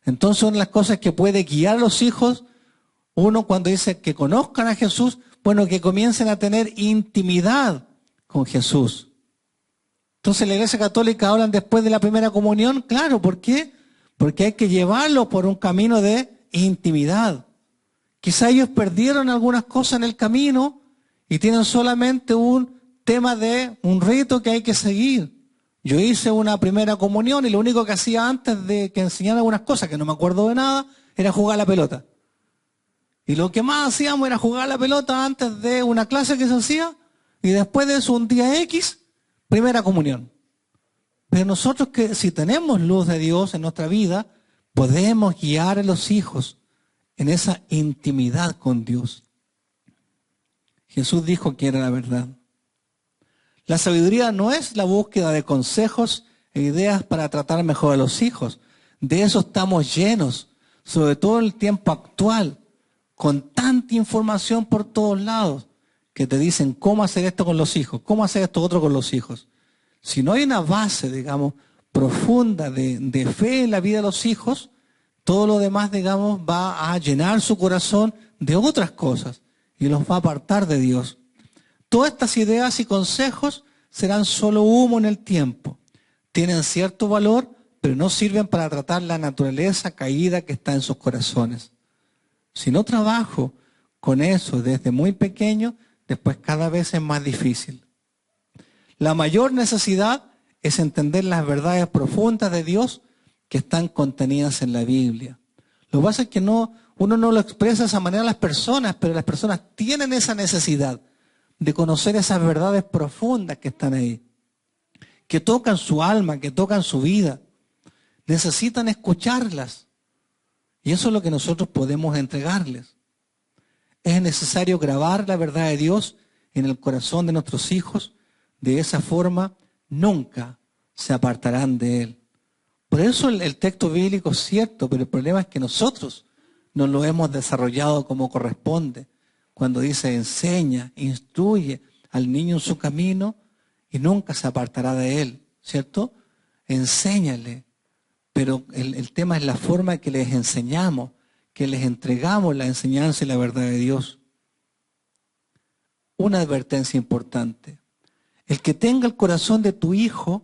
Entonces, una de las cosas que puede guiar a los hijos, uno cuando dice que conozcan a Jesús, bueno, que comiencen a tener intimidad con Jesús. Entonces, la Iglesia Católica hablan después de la primera comunión, claro, ¿por qué? Porque hay que llevarlos por un camino de intimidad. Quizá ellos perdieron algunas cosas en el camino y tienen solamente un tema de un rito que hay que seguir. Yo hice una primera comunión y lo único que hacía antes de que enseñara algunas cosas, que no me acuerdo de nada, era jugar a la pelota. Y lo que más hacíamos era jugar a la pelota antes de una clase que se hacía y después de eso un día X, primera comunión. Pero nosotros que si tenemos luz de Dios en nuestra vida, podemos guiar a los hijos en esa intimidad con Dios. Jesús dijo que era la verdad. La sabiduría no es la búsqueda de consejos e ideas para tratar mejor a los hijos. De eso estamos llenos, sobre todo en el tiempo actual, con tanta información por todos lados, que te dicen cómo hacer esto con los hijos, cómo hacer esto otro con los hijos. Si no hay una base, digamos, profunda de fe en la vida de los hijos, todo lo demás, digamos, va a llenar su corazón de otras cosas y los va a apartar de Dios. Todas estas ideas y consejos serán solo humo en el tiempo. Tienen cierto valor, pero no sirven para tratar la naturaleza caída que está en sus corazones. Si no trabajo con eso desde muy pequeño, después cada vez es más difícil. La mayor necesidad es entender las verdades profundas de Dios que están contenidas en la Biblia. Lo que pasa es que uno no lo expresa de esa manera a las personas, pero las personas tienen esa necesidad de conocer esas verdades profundas que están ahí, que tocan su alma, que tocan su vida. Necesitan escucharlas. Y eso es lo que nosotros podemos entregarles. Es necesario grabar la verdad de Dios en el corazón de nuestros hijos. De esa forma, nunca se apartarán de Él. Por eso el texto bíblico es cierto, pero el problema es que nosotros no lo hemos desarrollado como corresponde. Cuando dice enseña, instruye al niño en su camino y nunca se apartará de él, ¿cierto? Enséñale, Pero el tema es la forma que les enseñamos, que les entregamos la enseñanza y la verdad de Dios. Una advertencia importante. El que tenga el corazón de tu hijo,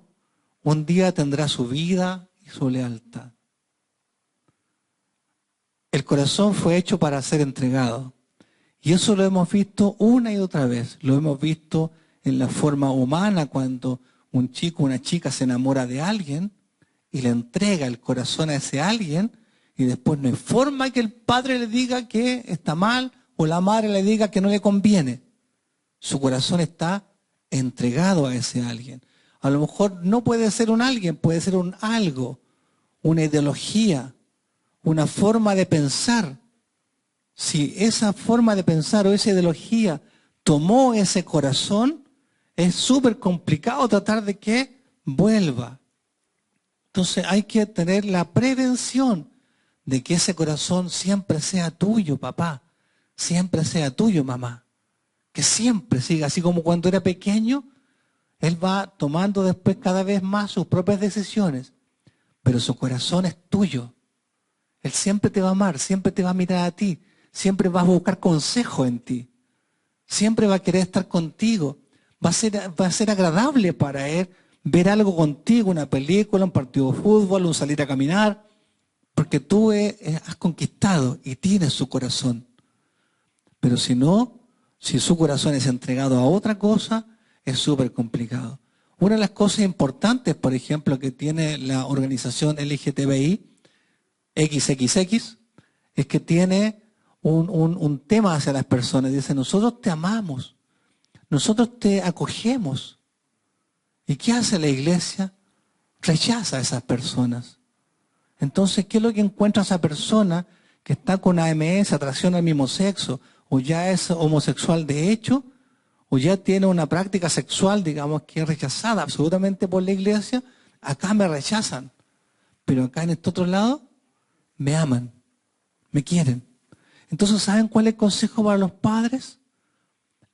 un día tendrá su vida y su lealtad. El corazón fue hecho para ser entregado. Y eso lo hemos visto una y otra vez. Lo hemos visto en la forma humana cuando un chico o una chica se enamora de alguien y le entrega el corazón a ese alguien y después no hay forma que el padre le diga que está mal o la madre le diga que no le conviene. Su corazón está entregado a ese alguien. A lo mejor no puede ser un alguien, puede ser un algo, una ideología, una forma de pensar. Si esa forma de pensar o esa ideología tomó ese corazón, es súper complicado tratar de que vuelva. Entonces hay que tener la prevención de que ese corazón siempre sea tuyo, papá, siempre sea tuyo, mamá. Que siempre siga, así como cuando era pequeño, él va tomando después cada vez más sus propias decisiones, pero su corazón es tuyo. Él siempre te va a amar, siempre te va a mirar a ti, siempre va a buscar consejo en ti, siempre va a querer estar contigo, va a ser agradable para él ver algo contigo, una película, un partido de fútbol, un salir a caminar, porque tú has conquistado y tienes su corazón. Pero si no, si su corazón es entregado a otra cosa, es súper complicado. Una de las cosas importantes, por ejemplo, que tiene la organización LGTBI, XXX, es que tiene un tema hacia las personas. Dice, nosotros te amamos, nosotros te acogemos. ¿Y qué hace la iglesia? Rechaza a esas personas. Entonces, ¿qué es lo que encuentra esa persona que está con AMS, atracción al mismo sexo, o ya es homosexual de hecho, o ya tiene una práctica sexual, digamos, que es rechazada absolutamente por la iglesia? Acá me rechazan, pero acá en este otro lado me aman, me quieren. Entonces, ¿saben cuál es el consejo para los padres?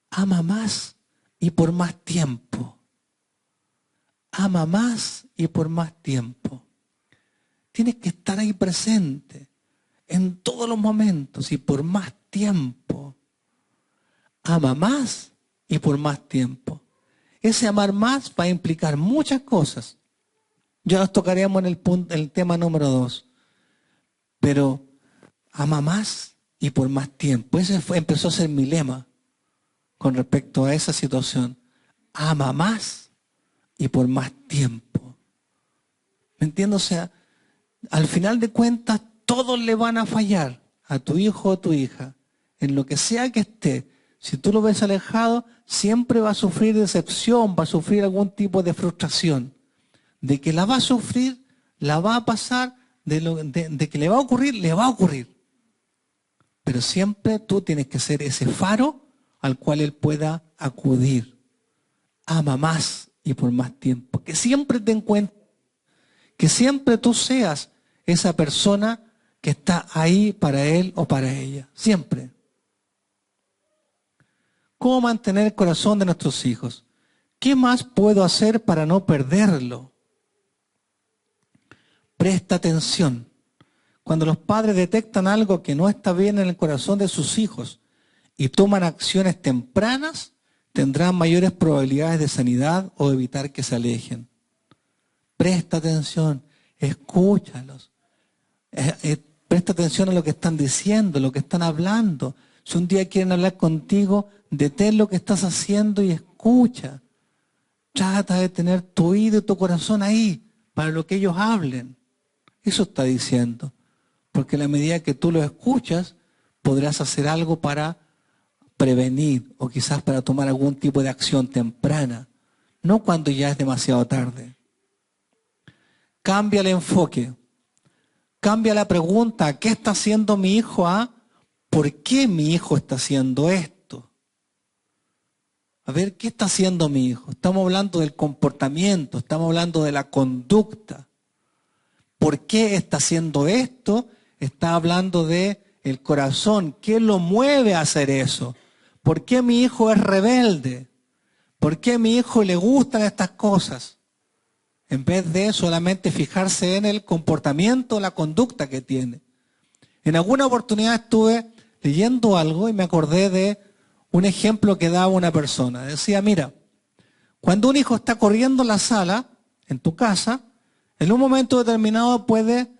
Ama más y por más tiempo. Ama más y por más tiempo. Tienes que estar ahí presente en todos los momentos y por más tiempo. Ama más y por más tiempo. Ese amar más va a implicar muchas cosas. Ya nos tocaríamos en el tema número 2. Pero ama más y por más tiempo. Empezó a ser mi lema con respecto a esa situación. Ama más y por más tiempo. ¿Me entiendes? O sea, al final de cuentas, todos le van a fallar a tu hijo o tu hija. En lo que sea que esté, si tú lo ves alejado, siempre va a sufrir decepción, va a sufrir algún tipo de frustración. De que la va a sufrir, la va a pasar, de que le va a ocurrir, le va a ocurrir. Pero siempre tú tienes que ser ese faro al cual él pueda acudir. Ama más y por más tiempo. Que siempre te encuentres, que siempre tú seas esa persona que está ahí para él o para ella. Siempre. ¿Cómo mantener el corazón de nuestros hijos? ¿Qué más puedo hacer para no perderlo? Presta atención. Cuando los padres detectan algo que no está bien en el corazón de sus hijos y toman acciones tempranas, tendrán mayores probabilidades de sanidad o evitar que se alejen. Presta atención, escúchalos. Presta atención a lo que están diciendo, lo que están hablando. Si un día quieren hablar contigo, detén lo que estás haciendo y escucha. Trata de tener tu oído y tu corazón ahí para lo que ellos hablen. Eso está diciendo. Porque a la medida que tú lo escuchas, podrás hacer algo para prevenir o quizás para tomar algún tipo de acción temprana. No cuando ya es demasiado tarde. Cambia el enfoque. Cambia la pregunta, ¿qué está haciendo mi hijo? A ¿por qué mi hijo está haciendo esto? A ver, ¿qué está haciendo mi hijo? Estamos hablando del comportamiento, estamos hablando de la conducta. ¿Por qué está haciendo esto? Está hablando de el corazón. ¿Qué lo mueve a hacer eso? ¿Por qué mi hijo es rebelde? ¿Por qué a mi hijo le gustan estas cosas? en vez de solamente fijarse en el comportamiento, la conducta que tiene. En alguna oportunidad estuve leyendo algo y me acordé de un ejemplo que daba una persona. Decía, mira, cuando un hijo está corriendo en la sala, en tu casa, en un momento determinado puede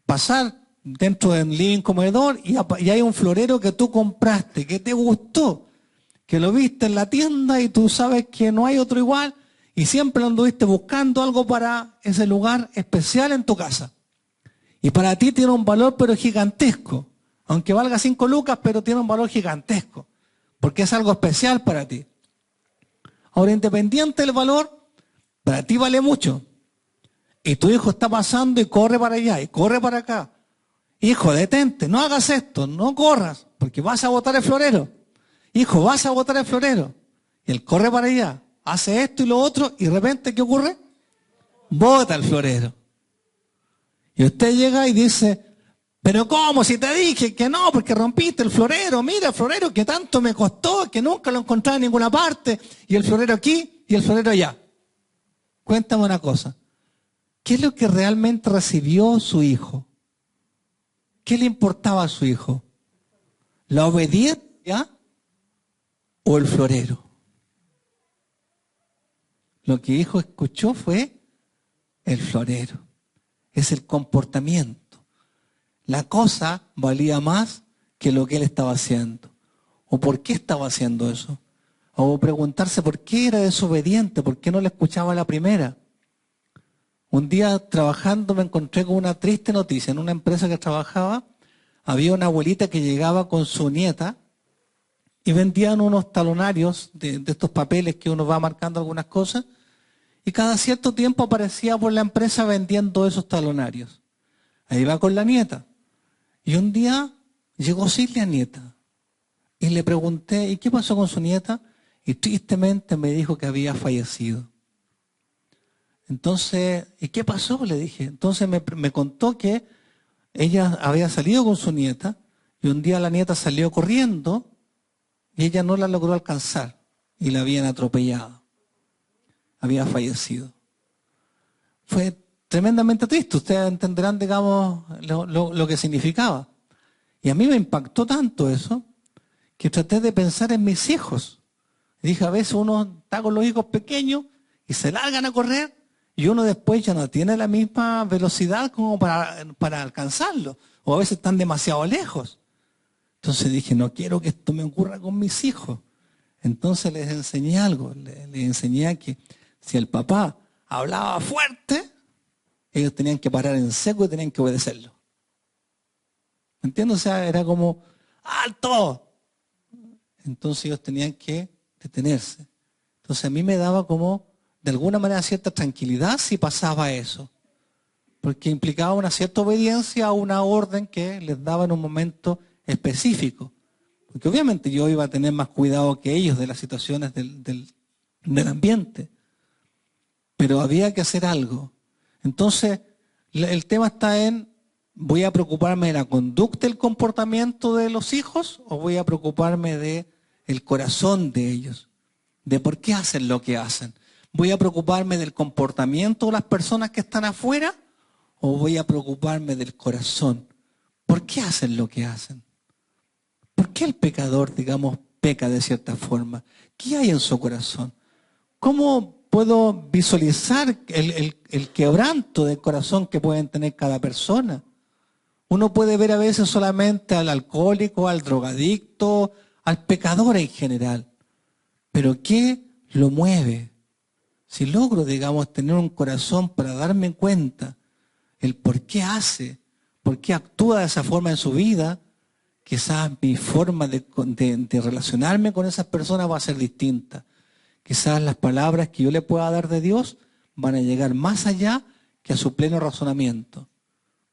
pasar dentro del living comedor y hay un florero que tú compraste, que te gustó, que lo viste en la tienda y tú sabes que no hay otro igual y siempre anduviste buscando algo para ese lugar especial en tu casa. Y para ti tiene un valor pero gigantesco, aunque valga 5 lucas, pero tiene un valor gigantesco, porque es algo especial para ti. Ahora, independiente del valor, para ti vale mucho. Y tu hijo está pasando y corre para allá y corre para acá. Hijo, detente, no hagas esto, no corras, porque vas a botar el florero. Hijo, vas a botar el florero. Y él corre para allá, hace esto y lo otro, y de repente, ¿qué ocurre? Bota el florero. Y usted llega y dice, pero ¿cómo? Si te dije que no, porque rompiste el florero. Mira el florero que tanto me costó, que nunca lo encontraba en ninguna parte. Y el florero aquí y el florero allá. Cuéntame una cosa. ¿Qué es lo que realmente recibió su hijo? ¿Qué le importaba a su hijo? ¿La obediencia o el florero? Lo que hijo escuchó fue el florero. Es el comportamiento. La cosa valía más que lo que él estaba haciendo. ¿O por qué estaba haciendo eso? O preguntarse por qué era desobediente, por qué no le escuchaba a la primera. Un día trabajando me encontré con una triste noticia. En una empresa que trabajaba había una abuelita que llegaba con su nieta y vendían unos talonarios de estos papeles que uno va marcando algunas cosas y cada cierto tiempo aparecía por la empresa vendiendo esos talonarios. Ahí va con la nieta. Y un día llegó sin la nieta y le pregunté, ¿y qué pasó con su nieta? Y tristemente me dijo que había fallecido. Entonces, ¿y qué pasó? Le dije. Entonces me contó que ella había salido con su nieta y un día la nieta salió corriendo y ella no la logró alcanzar y la habían atropellado. Había fallecido. Fue tremendamente triste. Ustedes entenderán, digamos, lo que significaba. Y a mí me impactó tanto eso que traté de pensar en mis hijos. Y dije, a veces uno está con los hijos pequeños y se largan a correr y uno después ya no tiene la misma velocidad como para alcanzarlo. O a veces están demasiado lejos. Entonces dije, no quiero que esto me ocurra con mis hijos. Entonces les enseñé algo. Les enseñé que si el papá hablaba fuerte, ellos tenían que parar en seco y tenían que obedecerlo. ¿Entiendes? O sea, era como, ¡alto! Entonces ellos tenían que detenerse. Entonces a mí me daba como, de alguna manera, cierta tranquilidad si pasaba eso. Porque implicaba una cierta obediencia a una orden que les daba en un momento específico. Porque obviamente yo iba a tener más cuidado que ellos de las situaciones del ambiente. Pero había que hacer algo. Entonces, el tema está en, ¿voy a preocuparme de la conducta, el comportamiento de los hijos o voy a preocuparme de el corazón de ellos? De por qué hacen lo que hacen. ¿Voy a preocuparme del comportamiento de las personas que están afuera o voy a preocuparme del corazón? ¿Por qué hacen lo que hacen? ¿Por qué el pecador, digamos, peca de cierta forma? ¿Qué hay en su corazón? ¿Cómo puedo visualizar el quebranto del corazón que pueden tener cada persona? Uno puede ver a veces solamente al alcohólico, al drogadicto, al pecador en general. Pero ¿qué lo mueve? Si logro, digamos, tener un corazón para darme cuenta el por qué hace, por qué actúa de esa forma en su vida, quizás mi forma de relacionarme con esas personas va a ser distinta. Quizás las palabras que yo le pueda dar de Dios van a llegar más allá que a su pleno razonamiento.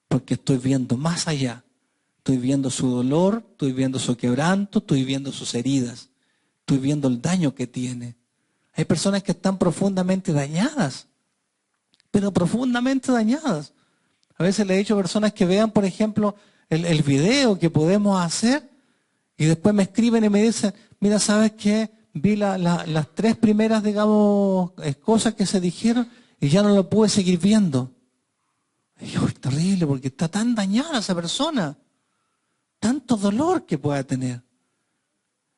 Porque estoy viendo más allá. Estoy viendo su dolor, estoy viendo su quebranto, estoy viendo sus heridas. Estoy viendo el daño que tiene. Hay personas que están profundamente dañadas. Pero profundamente dañadas. A veces le he dicho a personas que vean, por ejemplo, el video que podemos hacer y después me escriben y me dicen, mira, ¿sabes qué? Vi las 3 primeras, digamos, cosas que se dijeron y ya no lo pude seguir viendo. Y yo, es terrible porque está tan dañada esa persona, tanto dolor que pueda tener.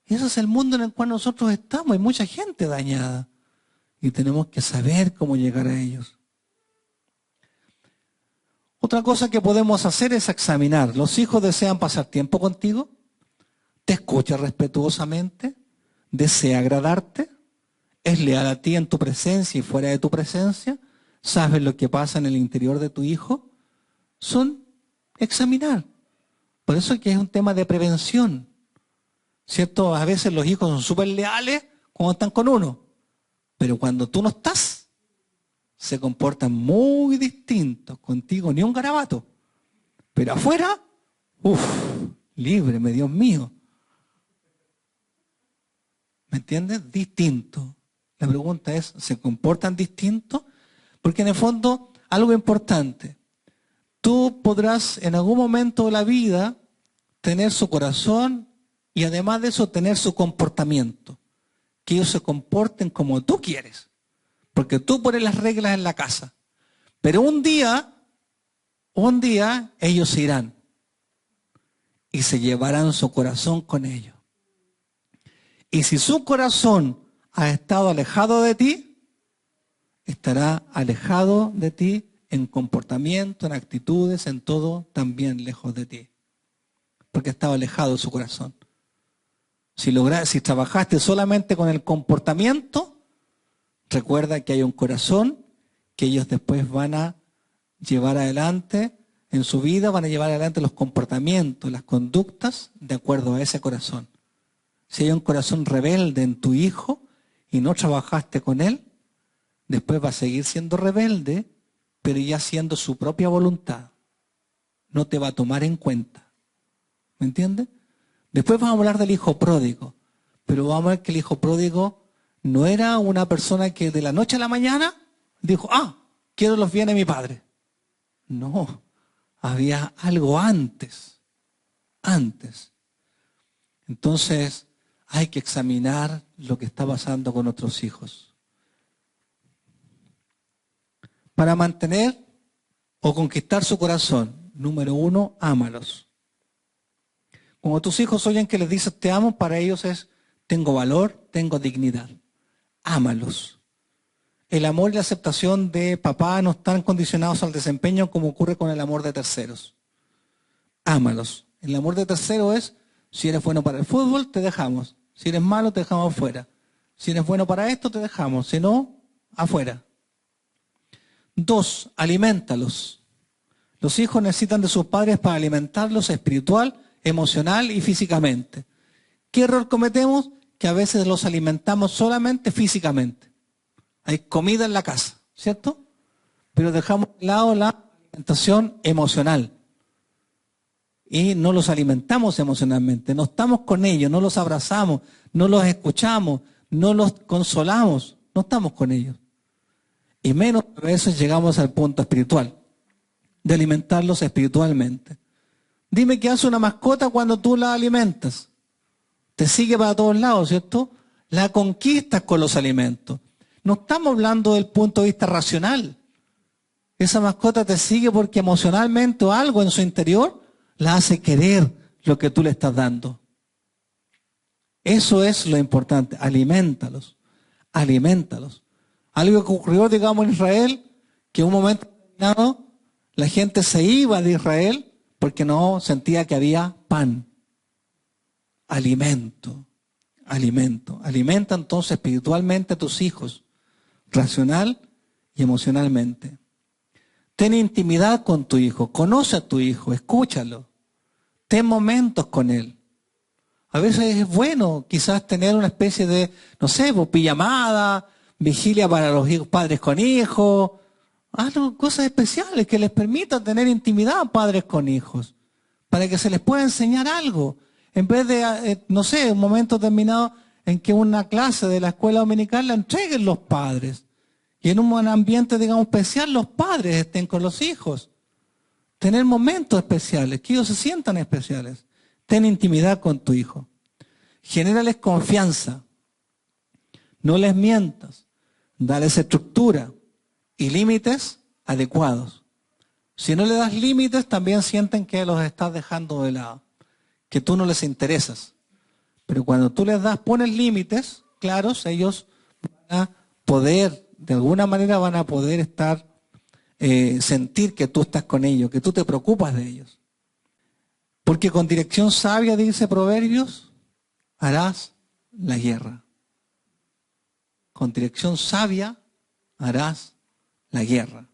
Y ese es el mundo en el cual nosotros estamos, hay mucha gente dañada y tenemos que saber cómo llegar a ellos. Otra cosa que podemos hacer es examinar. ¿Los hijos desean pasar tiempo contigo? ¿Te escucha respetuosamente? ¿Desea agradarte? ¿Es leal a ti en tu presencia y fuera de tu presencia? ¿Sabes lo que pasa en el interior de tu hijo? Son examinar. Por eso es que es un tema de prevención. ¿Cierto? A veces los hijos son súper leales cuando están con uno. Pero cuando tú no estás, se comportan muy distintos contigo, ni un garabato. Pero afuera, líbreme, Dios mío. ¿Me entiendes? Distinto. La pregunta es, ¿se comportan distintos? Porque en el fondo, algo importante, tú podrás en algún momento de la vida tener su corazón y además de eso tener su comportamiento. Que ellos se comporten como tú quieres. Porque tú pones las reglas en la casa. Pero un día ellos se irán. Y se llevarán su corazón con ellos. Y si su corazón ha estado alejado de ti, estará alejado de ti en comportamiento, en actitudes, en todo, también lejos de ti. Porque ha estado alejado de su corazón. Si trabajaste solamente con el comportamiento, recuerda que hay un corazón que ellos después van a llevar adelante en su vida, van a llevar adelante los comportamientos, las conductas de acuerdo a ese corazón. Si hay un corazón rebelde en tu hijo y no trabajaste con él, después va a seguir siendo rebelde, pero ya siendo su propia voluntad. No te va a tomar en cuenta. ¿Me entiendes? Después vamos a hablar del hijo pródigo, pero vamos a ver que el hijo pródigo no era una persona que de la noche a la mañana dijo, quiero los bienes de mi padre. No, había algo antes. Entonces, hay que examinar lo que está pasando con nuestros hijos. Para mantener o conquistar su corazón, número 1, ámalos. Cuando tus hijos oyen que les dices te amo, para ellos es tengo valor, tengo dignidad. Ámalos. El amor y la aceptación de papá no están condicionados al desempeño como ocurre con el amor de terceros. Ámalos. El amor de tercero es, si eres bueno para el fútbol, te dejamos. Si eres malo, te dejamos afuera. Si eres bueno para esto, te dejamos. Si no, afuera. 2, aliméntalos. Los hijos necesitan de sus padres para alimentarlos espiritual, emocional y físicamente. ¿Qué error cometemos? Que a veces los alimentamos solamente físicamente. Hay comida en la casa, ¿cierto? Pero dejamos de lado la alimentación emocional. Y no los alimentamos emocionalmente. No estamos con ellos, no los abrazamos, no los escuchamos, no los consolamos. No estamos con ellos. Y menos a veces llegamos al punto espiritual, de alimentarlos espiritualmente. Dime qué hace una mascota cuando tú la alimentas. Te sigue para todos lados, ¿cierto? La conquistas con los alimentos. No estamos hablando del punto de vista racional. Esa mascota te sigue porque emocionalmente o algo en su interior la hace querer lo que tú le estás dando. Eso es lo importante. Aliméntalos. Aliméntalos. Algo que ocurrió, digamos, en Israel, que en un momento determinado la gente se iba de Israel porque no sentía que había pan. Alimento. Alimenta entonces espiritualmente a tus hijos, racional y emocionalmente. Ten intimidad con tu hijo, conoce a tu hijo, escúchalo. Ten momentos con él. A veces es bueno quizás tener una especie de, no sé, pijamada, vigilia para los hijos, padres con hijos, cosas especiales que les permitan tener intimidad padres con hijos, para que se les pueda enseñar algo. En vez de, no sé, un momento determinado en que una clase de la escuela dominical la entreguen los padres. Y en un ambiente, digamos, especial, los padres estén con los hijos. Tener momentos especiales, que ellos se sientan especiales. Ten intimidad con tu hijo. Genérales confianza. No les mientas. Dales estructura. y límites adecuados. Si no le das límites, también sienten que los estás dejando de lado, que tú no les interesas. Pero cuando tú les das, pones límites claros, ellos van a poder, de alguna manera van a poder estar, sentir que tú estás con ellos, que tú te preocupas de ellos. Porque con dirección sabia, dice Proverbios, harás la guerra. Con dirección sabia harás la guerra.